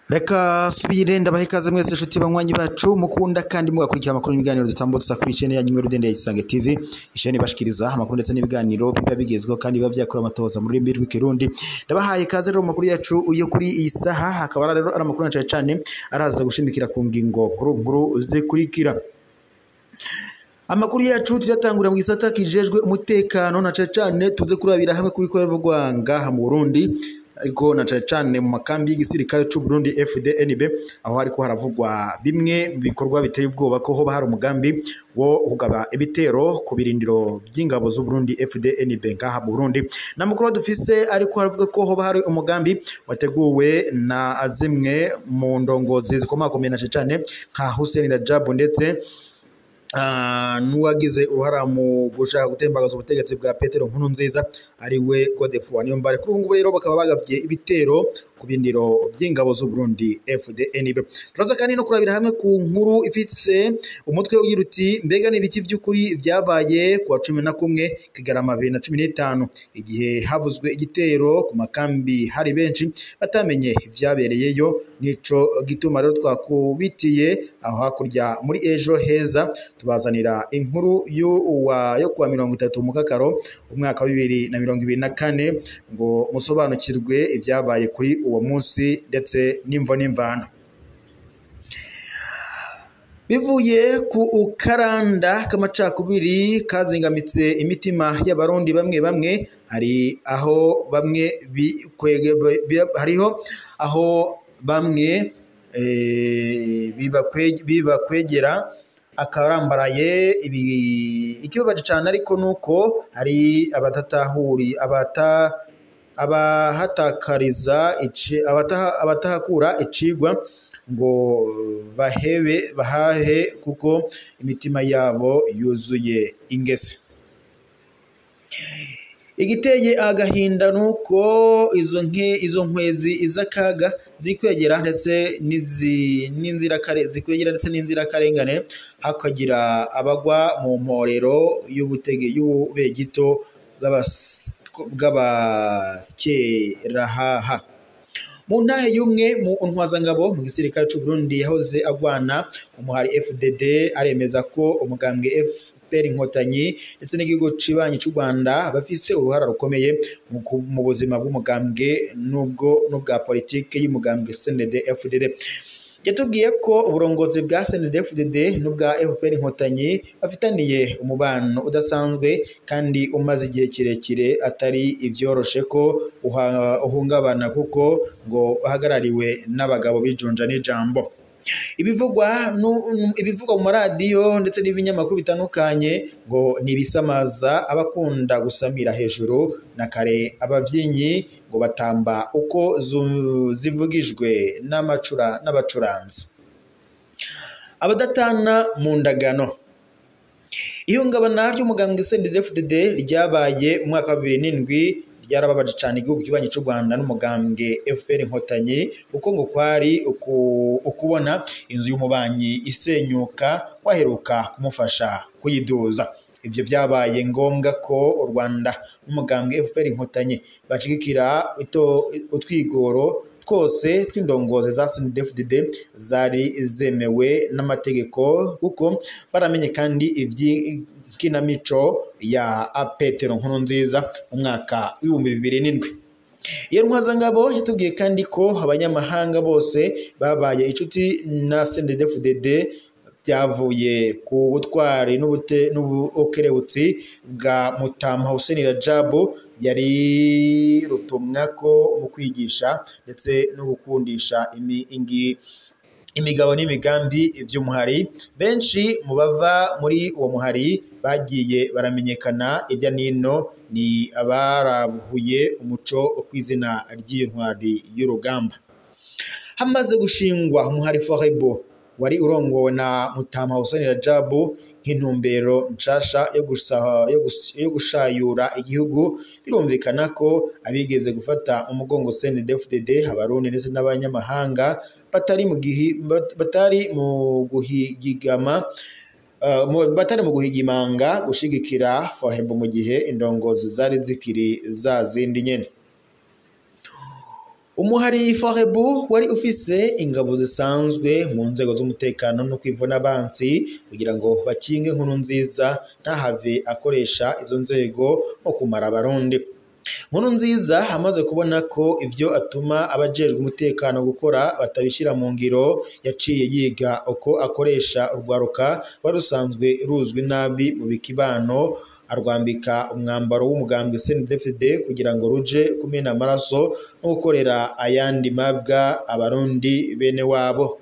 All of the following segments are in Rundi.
Reka subire ndabahe ikaze mwese inshuti banywanyi bacu mukunda kandi mugakurikira amakuru n'ibiganiro dutambutsa kuri chaîne ya Nyimwe Rudende ya Isange TV, ishene bashikiriza amakuru ndetse n'ibiganiro biba bigezweho kandi biba byakora amatoza muri rurimi rw'ikirundi. Ndabahaye ikaze rero makuru yacu uyo kuri iyi saha, hakaba rero ari amakuru cyane araza gushimikira ku ngingo nkuru zikurikira. Amakuru yacu tuyatangura mu gisata kijejwe umutekano na cyane tuze kurabira hamwe kuri bivugwa ngaha mu Burundi, ariko na cyane mu makambi y'igisirikare cy'u Burundi FDNB, aho hariko haravugwa bimwe mu bikorwa biteye ubwoba ko hoba hari umugambi wo kugaba ibitero ku birindiro by'ingabo z'u Burundi FDNB ngaha mu Burundi. Na mukuru dufise ariko haravuga ko hoba hari umugambi wateguwe na zimwe mu ndongozi zikomakomeye na cyane nka Hussein Rajab ndetse nuwagize uruhara mu gushaka gutembagaza ubutegetsi bwa Petero Nkurunziza ari we Godefroid Niyombare. Kuri ubu rero bakaba bagavye ibitero ku bindiro by'ingabo z'u Burundi FDNB. Turaza kandi no kurabira hamwe ku nkuru ifitse umutwe uyiruti mbega n'ibiki by'ukuri byabaye ku 11 Kigarama 2015 igihe havuzwe igitero ku makambi hari benshi batamenye ibyabereyeyo. Nico gituma rero twakubitiye aho hakurya muri Ejo Heza tubazanira inkuru yo kuwa 30 Mukakaro umwaka wa 2024 ngo musobanukirwe ibyabaye kuri uwo munsi ndetse n'imvo n'imvano. Bivuye ku ukaranda k'amacakubiri kazingamitse imitima y'abarundi bamwe hari aho bamwe hariho aho bamwe bibakwegera akarambaraye ikibabaje cyane, ariko nuko hari abatahakura icigwa ngo bahahe kuko imitima yabo yuzuye ingese. Igiteye agahinda nuko izo nkwezi izakaga zikwegera ndetse n'inzirakarengane hakagira abagwa mu mporero y'ububegito bw'abaskerahaha. Mu ntahe y'umwe mu ntwazangabo mu gisirikare cy'u Burundi yahoze agwana umuhari FDD aremeza ko umugambwe FPR Inkotanyi ndetse n'igihugu cibanyi cy'u Rwanda bafise uruhara rukomeye mu buzima bw'umugambwe n'ubwa politike y'umugambwe CNDD FDD. Yatubwiye ko uburongozi bwa CNDD FDD n'ubwa FPR Inkotanyi bafitaniye umubano udasanzwe kandi umaze igihe kirekire atari ibyoroshe ko uhungabana kuko ngo bahagarariwe n'abagabo bijunja n'ijambo. Ibivugwa mu maradiyo ndetse n'ibinyamakuru bitandukanye ngo nibisamaza abakunda gusamira hejuru na kare abavyinyi ngo batamba uko zivugijwe n'abacuranzi abadatana mu ndagano. Ihungabana ry'umugambwe CNDD-FDD ryabaye mu mwaka wa 2007 ryarababaje cyane igihugu kibanyi cy'u Rwanda n'umugambwe FPR Inkotanyi kuko ngo kwari ukubona inzu y'umubanyi isenyuka waheruka kumufasha kuyiduza. Ibyo byabaye ngombwa ko u Rwanda n'umugambwe FPR Inkotanyi bashigikira utwigoro twose tw'indongozi za CNDD-FDD zari zemewe n'amategeko kuko baramenye kandi kinamico ya Petero Nkurunziza mu mwaka wa 2007. Iyo ntwazangabo yatubwiye kandi ko abanyamahanga bose babaye inshuti na CNDD-FDD byavuye ku butwari n'ubukerebutsi bwa Mutama Hussein Rajab yari rutumwa ko mu kwigisha ndetse no gukundisha imigabo n'imigambi vy'umuhari. Benshi mu bava muri uwo muhari bagiye baramenyekana irya nino ni abarabuye umuco kw'izina ry'iyo ntwari y'urugamba. Hamaze gushingwa umuhari Forebo wari urongowe na Mutama Hussein Rajab nk'intumbero nshasha yo gushayura igihugu, birumvikana ko abigeze gufata umugongo CNDD-FDD abarundi ndetse n'abanyamahanga batari mu guhigama batari mu guhiga imanga gushigikira Forebu mu gihe indongozi zari zikiri za zindi nyene. Umuhari Forebu wari ufise ingabo zisanzwe mu nzego z'umutekano no kwivuna abansi kugira ngo bakinge Nkurunziza ntahave akoresha izo nzego mu kumara abarundi. Nkurunziza amaze kubona ko ibyo atuma abajejwe umutekano gukora batabishira mu ngiro, yaciye yiga uko akoresha urwaruka warusanzwe ruzwi nabi mu bikibano, arwambika umwambaro w'umugambwe CNDD-FDD kugira ngo ruje kumena amaraso no gukorera ayandi mabwa abarundi bene wabo.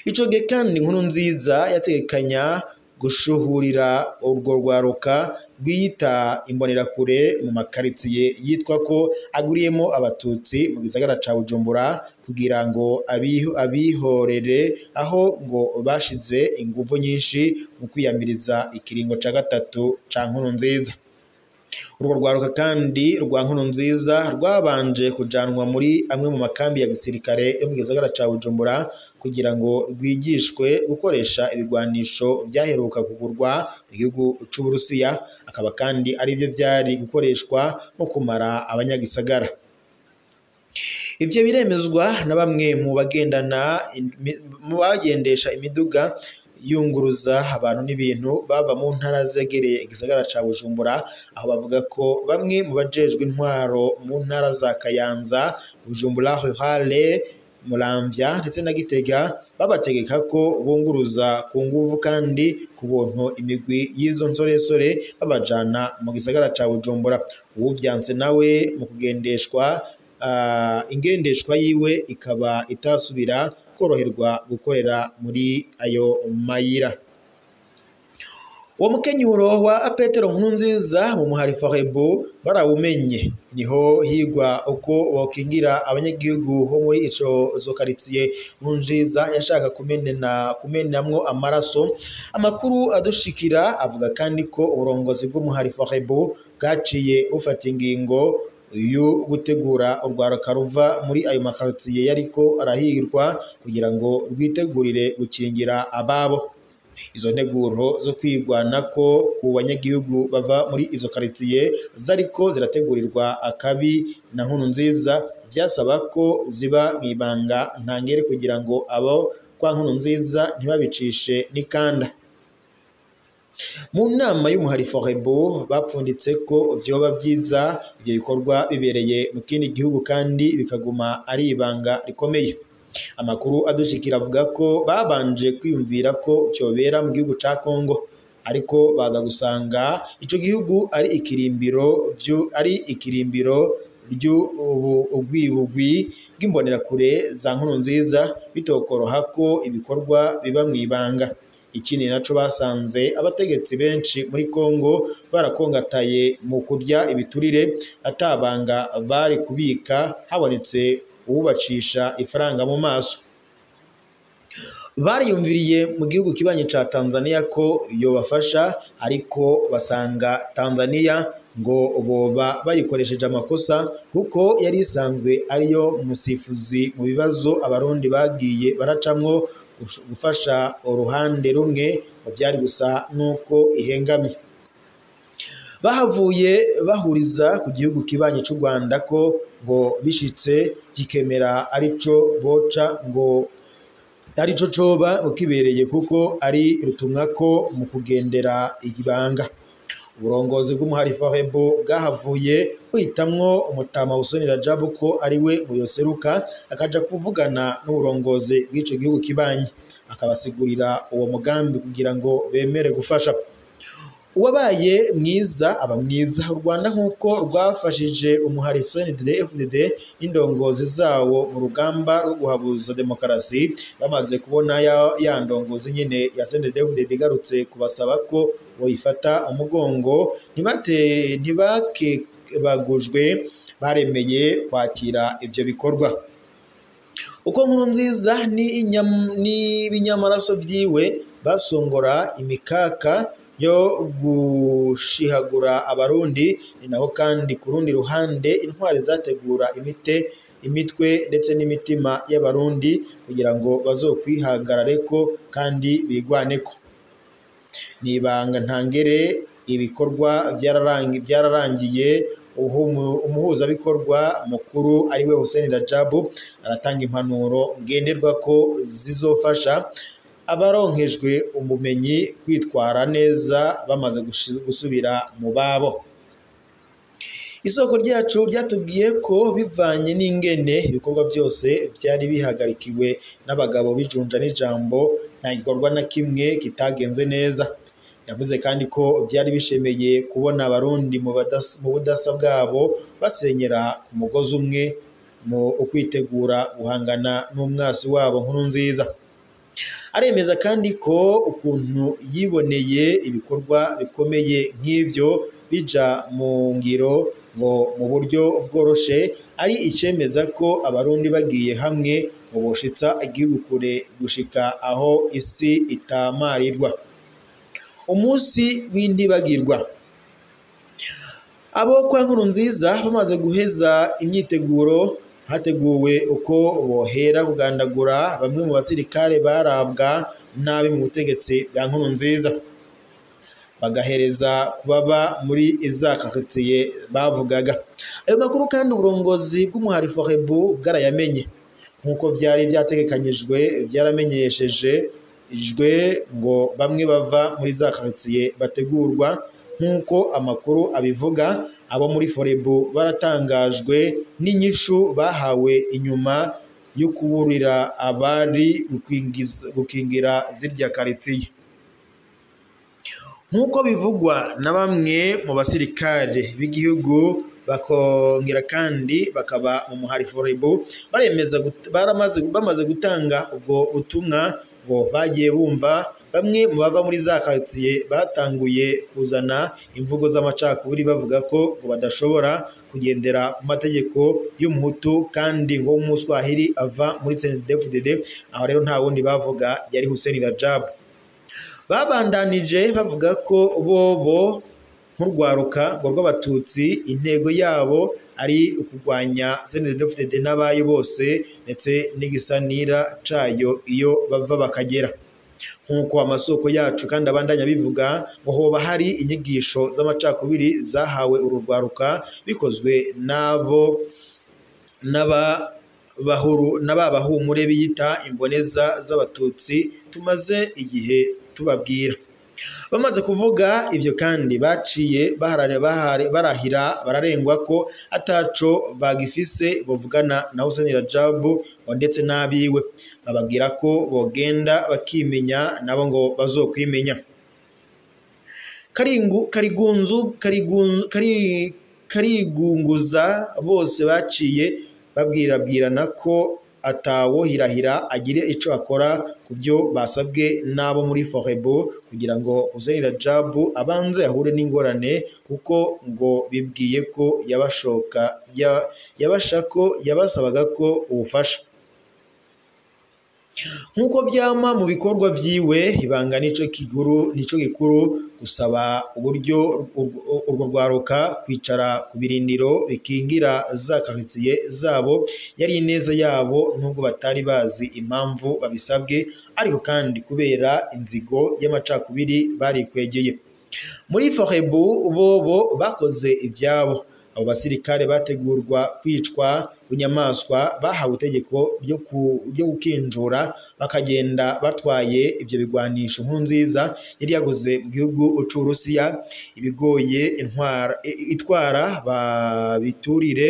Ico gihe kandi Nkurunziza yategekanya gushuhurira urwo rwaruka rwiyita imbonerakure mu makaritsiye yitwa ko aguriyemo abatutsi mu gisagara ca Bujumbura kugira ngo abihorere, aho ngo bashize inguvu nyinshi mu kwiyamiriza ikiringo ca gatatu ca Nkurunziza. Urwo rwaruka kandi rwa Nkurunziza rwabanje kujanwa muri amwe mu makambi ya gisirikare yo mu gisagara ca Bujumbura kugira ngo rwigishwe gukoresha ibigwanisho vyaheruka kugurwa mu gihugu c'Uburusiya, akaba kandi ari byo vyari gukoreshwa no kumara abanyagisagara. Ivyo biremezwa na bamwe mu bagendesha imiduga yunguruza abantu n'ibintu bava mu ntara zegereye igisagara ca Bujumbura, aho bavuga ko bamwe mu bajejwe intwaro mu ntara za Kayanza, Bujumbura Rurale, Muramvya ndetse na Gitega babategeka ko bunguruza ku nguvu kandi ku buntu imigwi y'izo nsoresore babajana mu gisagara ca Bujumbura. Uwuvyanse nawe mu kugendeshwa ingendeshwa yiwe ikaba itasubira koroherwa gukorera muri ayo mayira. Uwo mukenyuro wa Petero Nkurunziza mu muhari Forebu barawumenye, niho higwa uko wokingira abanyagihugu ho muri izo karitsiye Nkurunziza yashaka kumenamwo amaraso. Amakuru adushikira avuga kandi ko uburongozi bw'umuhari Forebu bwaciye bufata ingingo yo gutegura urwaruka ruva muri ayo makaritsiye yariko arahirwa kugira ngo rwitegurire gukingira ababo. Izo nteguro zo kwigwanako ku banyagihugu bava muri izo karitsiye zariko zirategurirwa akabi na Nkurunziza, byasaba ko ziba mwibanga ntangere kugira ngo abo kwa Nkurunziza ntibabicishe n'ikanda. Mu nama y'umuhari Forebu bapfunditse ko vyoba byiza ibyo bikorwa bibereye mu kindi gihugu kandi bikaguma ari ibanga rikomeye. Amakuru adushikira avuga ko babanje kwiyumvira ko cyobera mu gihugu ca Kongo, ariko baza gusanga ico gihugu ari ikirimbiro ry'ubugwi bw'imbonerakure za Nkurunziza, bitokoroha ko ibikorwa biba mwibanga. Ikindi naco basanze abategetsi benshi muri Kongo barakongataye mu kurya ibiturire, atabanga bari kubika habonetse uwubacisha ifaranga mu maso. Bariyumviriye mu gihugu kibanyi ca Tanzania ko yobafasha, ariko basanga Tanzania ngo boba bayikoresheje amakosa kuko yari isanzwe ariyo musifuzi mu bibazo abarundi bagiye baracamwo gufasha uruhande rumwe mu byari gusa nuko ihengamye. Bahavuye bahuriza ku gihugu kibanyi c'u Rwanda ko ngo bishitse kikemera arico boca ngo arico coba ukibereye kuko ari rutumwa ko mu kugendera igibanga. Uburongozi bw'umuhari Forebu bwahavuye buhitamwo Umutama Hussein Rajabu ko ariwe buyoseruka akaja kuvugana n'uburongozi bw'ico gihugu kibanyi, akabasigurira uwo mugambi kugira ngo bemere gufasha. Uwabaye mwiza aba mwiza. U Rwanda nk'uko rwafashije umuhari CNDD-FDD n'indongozi zawo mu rugamba rwo guhabuza demokarasi, bamaze kubona ya ndongozi nyine ya CNDD-FDD igarutse kubasaba ko boyifata umugongo ntibakebagujwe, baremeye kwakira ivyo bikorwa. Uko Nkurunziza n'ibinyamaraso vyiwe basongora imikaka yo gushihagura abarundi, ni naho kandi ku rundi ruhande intwari zategura imitwe ndetse n'imitima y'abarundi kugira ngo bazokwihagarareko kandi bigwaneko. nibanga ntangere ibikorwa byararangiye umuhuzabikorwa mukuru ariwe Hussein Rajab aratanga impanuro ngenderwa ko zizofasha abaronkejwe ubumenyi kwitwara neza bamaze gusubira mu babo. Isoko ryacu ryatubwiye ko bivanye n'ingene ibikorwa byose byari bihagarikiwe n'abagabo bijunja n'ijambo nta gikorwa na kimwe kitagenze neza. Yavuze kandi ko byari bishemeye kubona abarundi mu budasa bwabo basenyera ku mugozi umwe mu ukwitegura guhangana n'umwasi wabo Nkurunziza. Aremeza kandi ko ukuntu yiboneye ibikorwa bikomeye nk'ivyo bija mu ngiro ngo mu buryo bworoshe ari icemeza ko abarundi bagiye hamwe mu boshitsa igihugu kure gushika aho isi itamarirwa. Umunsi w'indibagirwa. Abo kwa Nkurunziza bamaze guheza imyiteguro hateguwe uko bohera kugandagura bamwe mu basirikare barabwa nabi mu butegetsi bwa Nkurunziza, bagahereza kubaba muri izakakatiye bavugaga. Ayo makuru kandi uburongozi bw'umuhari Forebu bwarayamenye nkuko byari byategekanyijwe, byaramenyesheje ngo bamwe bava muri zakakatiye bategurwa nkuko amakuru abivuga. Abo muri Forebu baratangajwe n'inyishu bahawe inyuma yo kuburira abari gukingira zirya karitsiye. Nkuko bivugwa na bamwe mu basirikare b'igihugu bakongera kandi bakaba mu muhari Forebu bamaze gutanga ubwo butumwa ngo bagiye bumva bamwe mu bava muri za karitsiye batanguye kuzana imvugo z'amacakubiri bavuga ko ngo badashobora kugendera ku mategeko y'umuhutu kandi ngo umuswahili ava muri CNDD-FDD. Aho rero nta wundi bavuga yari Hussein Rajab. Babandanije bavuga ko bobo nk'urwaruka rw'abatutsi intego yabo ari ukurwanya CNDD-FDD n'abayo bose ndetse n'igisanira cayo iyo bava bakagera. Nkuko amasoko yacu kandi abandanya bivuga ngo hoba hari inyigisho z'amacakubiri zahawe urugwaruka bikozwe n'abahumure biyita imboneza z'abatutsi tumaze igihe tubabwira. Bamaze kuvuga ibyo kandi baciye barahira bararengwa ko ataco bagifise bovugana na Hussein Rajab ndetse n'abiwe, bababwira ko bogenda bakimenya nabo ngo bazokwimenya. Karigunguza bose baciye babwirabwirana ko atawohirahira agire ico akora ku byo basabwe n'abo muri Forebu kugira ngo Hussein Rajab abanze ahure n'ingorane, kuko ngo bibwiye ko yabasabaga ko ubufasha. Nkuko byama mu bikorwa byiwe ibanga nico gikuru gusaba uburyo urwo rwaruka kwicara ku birindiro bikingira zakakatiye zabo yari ineza yabo nubwo batari bazi impamvu babisabwe, ariko kandi kubera inzigo y'amacakubiri barikwegeye. Muri Forebu bobo bakoze ibyabo. Abo basirikare bategurwa kwicwa bunyamaswa bahawe itegeko ryo gukinjura bakagenda batwaye ibyo bigwanisho Nkurunziza yari yaguze mu gihugu c'Uburusiya ibigoye itwara babiturire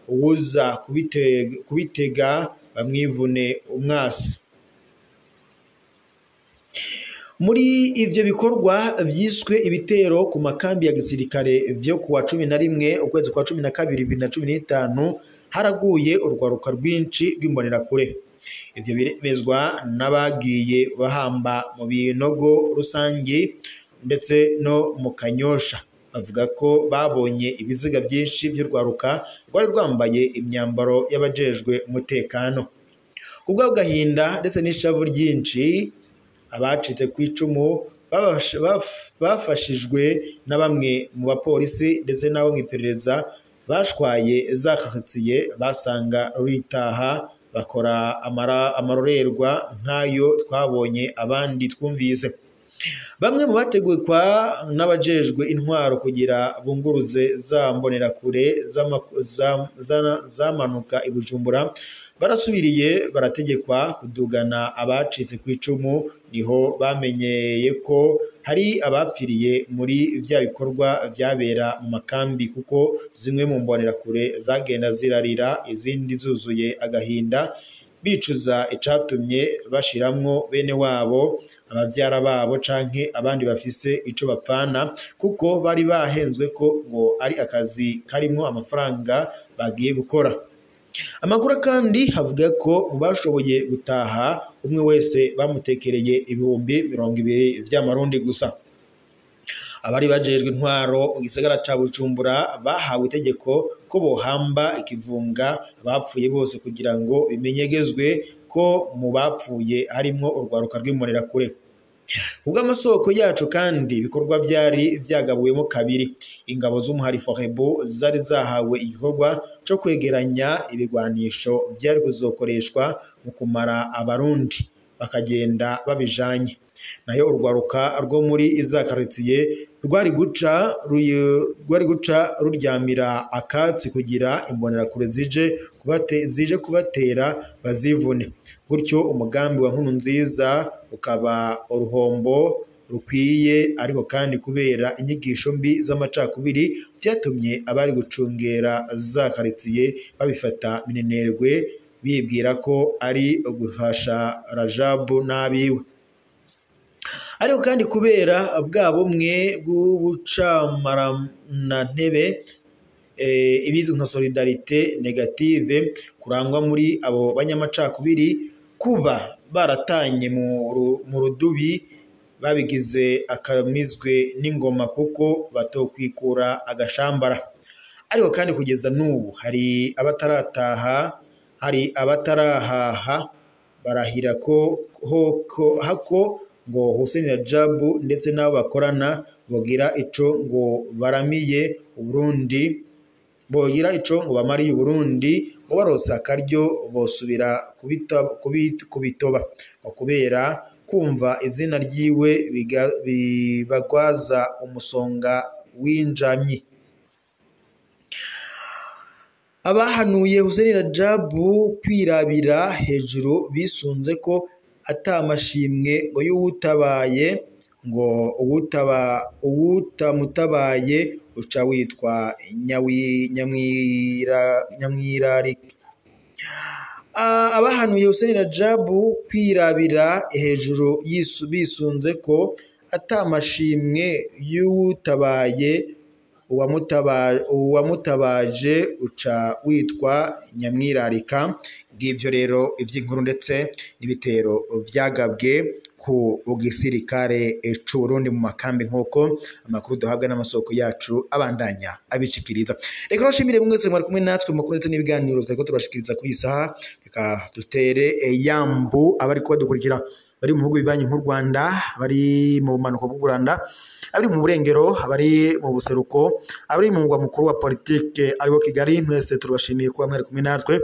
uwuza kubitega bamwivune umwasi. Muri ivyo bikorwa byiswe ibitero ku makambi ya gisirikare vyo kuwa 11 ukwezi kwa 12 2015 haraguye urwaruka rwinshi rw'imbonerakure. Ivyo biremezwa n'abagiye bahamba mu binogo rusangi ndetse no mu Kanyosha. Bavuga ko babonye ibiziga byinshi by'urwaruka rwari rwambaye imyambaro y'abajejwe umutekano. Kubwo gahinda ndetse n'ishavu ryinshi, abacitse ku icumu bafashijwe na bamwe mu bapolisi ndetse n'abo mu iperereza bashwaye zakakatiye basanga ritaha bakora amarorerwa nk'ayo twabonye abandi twumvise. Bamwe mu bategekwa n'abajejwe intwaro kugira bunguruze za mbonerakure zamanuka i Bujumbura barasubiriye barategekwa kudugana abacitse ku icumu, niho bamenyeye ko hari abapfiriye muri vya bikorwa byabera mu makambi, kuko zimwe mu mbonerakure zagenda zirarira izindi zuzuye agahinda bicuza icatumye bashiramwo bene wabo, abavyara babo canke abandi bafise ico bapfana, kuko bari bahenzwe ko ngo ari akazi karimwo amafaranga bagiye gukora. Amakuru kandi havuga ko mu bashoboye gutaha umwe wese bamutekereye ibihumbi 200 vy'amarundi gusa. Abari bajejwe intwaro mu gisagara ca Bujumbura bahawe itegeko ko bohamba ikivunga abapfuye bose kugira ngo bimenyegezwe ko mu bapfuye harimwo urwaruka rw'imbonerakure. Ubwo amasoko yacu kandi ibikorwa byari byagabuwemo kabiri. Ingabo z'umuhari Forebu zari zahawe igikorwa cyo kwegeranya ibigwanisho byari kuzokoreshwa mu kumara abarundi bakagenda babijanye, nayo urwaruka rwo muri izakaritsiye rwari guca ruryamira akatsi kugira imbonerakure zije kubatera bazivune. Gutyo umugambi wa Nkurunziza ukaba uruhombo rukwiye, ariko kandi kubera inyigisho mbi z'amacakubiri byatumye abari gucungera za karitsiye babifata minenerwe, bibwira ko ari guhasha Rajabu n'abiwe. Ariko kandi kubera bwa bumwe bw'ubucamarantebe ibizwi nka solidarite negative kurangwa muri abo banyamacakubiri, kuba baratanye mu rudubi babigize akamizwe n'ingoma kuko batokwikura agashambara. Ariko kandi kugeza n'ubu hari abatarahaha barahira ko ngo Hussein Rajabu ndetse n'abo bakorana bogira ico ngo baramiye Uburundi, bogira ico ngo bamariye Uburundi, ngo barosa akaryo bosubira kubitoba kubera kumva izina ryiwe bibagwaza umusonga w'injamyi. Abahanuye Hussein Rajabu kwirabira hejuru bisunze ko atamashimwe ngo y'uwutabaye, ngo uwutamutabaye uca witwa nyamwirarika. Abahanuye Hussein Rajabu kwirabira hejuru bisunze ko atamashimwe y'uwutabaye, uwamutabaje uca witwa nyamwirarika. Ngivyo rero ivy'inkuru ndetse n'ibitero vyagabwe ku gisirikare c'u Burundi mu makambi, nk'uko amakuru duhabwa n'amasoko yacu abandanya abicikiriza. Reka bashimire mwese mwari kumwe natwe mu makuru ndetse n'ibiganiro twari turashikiriza kuri isaha. Reka dutere yambu abari kubadukurikira bari mu bihugu bibanyi nk'u Rwanda, bari mu bumanuko bw'u Rwanda, abari mu burengero, abari mu buseruko, abari mu mugwa mukuru wa politike ariwo Kigali. Mwese turabashimiye kuba mwari kumwe natwe.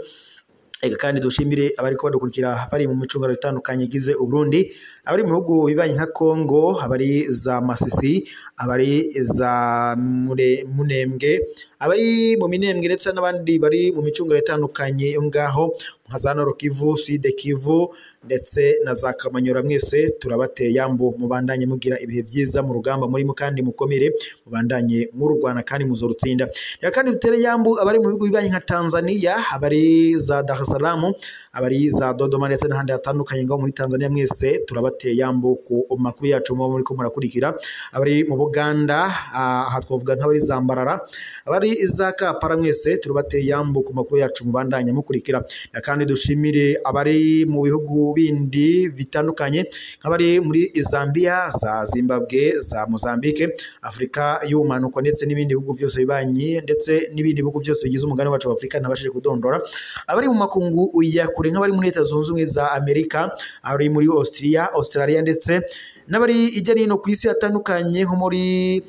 Eka kandi dushimire abari ko badukurikira bari mu micungano itandukanye igize Uburundi, abari mu bihugu bibanyi nka Kongo, abari za Masisi, abari za Munembwe, abari mu Minembwe ndetse n'abandi bari mu micungano itandukanye yo ngaho nka za Nord Kivu, Sud Kivu ndetse na za Kamanyora. Mwese turabateye yambu, mubandanye mugira ibihe byiza mu rugamba murimo kandi mukomere, mubandanye mu Rwanda kandi muzorutsinda. Ya kandi dutere yambu abari mu bihugu bibanyi nka Tanzania, abari za Dar es Salaam, abari za Dodoma ndetse n'ahandi hatandukanye ngaho muri Tanzania. Mwese turabateye yambu ku makuru yacu muri ko murakurikira. Abari mu Buganda, aha twavuga nk'abari za Mbarara, abari za Kapara, mwese turabateye yambu ku makuru yacu mubandanye mukurikira. Ya kandi dushimire abari mu bihugu bindi bitandukanye nk'abari muri Zambia, za Zimbabwe, za Mozambique, Afrika y'ubumanuko ndetse n'ibindi bihugu byose bibanyi ndetse n'ibindi bihugu byose bigize umugabane wacu wa Afrika nabashije kudondora. Abari mu makungu ya kure nk'abari muri Leta Zunze Ubumwe za Amerika, abari muri Australia ndetse n'abari ijya nino ku isi hatandukanye nko muri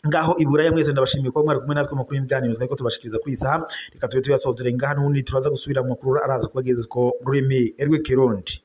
ngaho Iburaya. Mwese ndabashimiye kuba mwari kumwe natwe mu ibiganiro twari ko tubashikiriza kuri isaha. Reka tube tuyasozere ngaha n'ubundi turaza gusubira mu makuru araza kubageza ko rurimi rw'Ikirundi.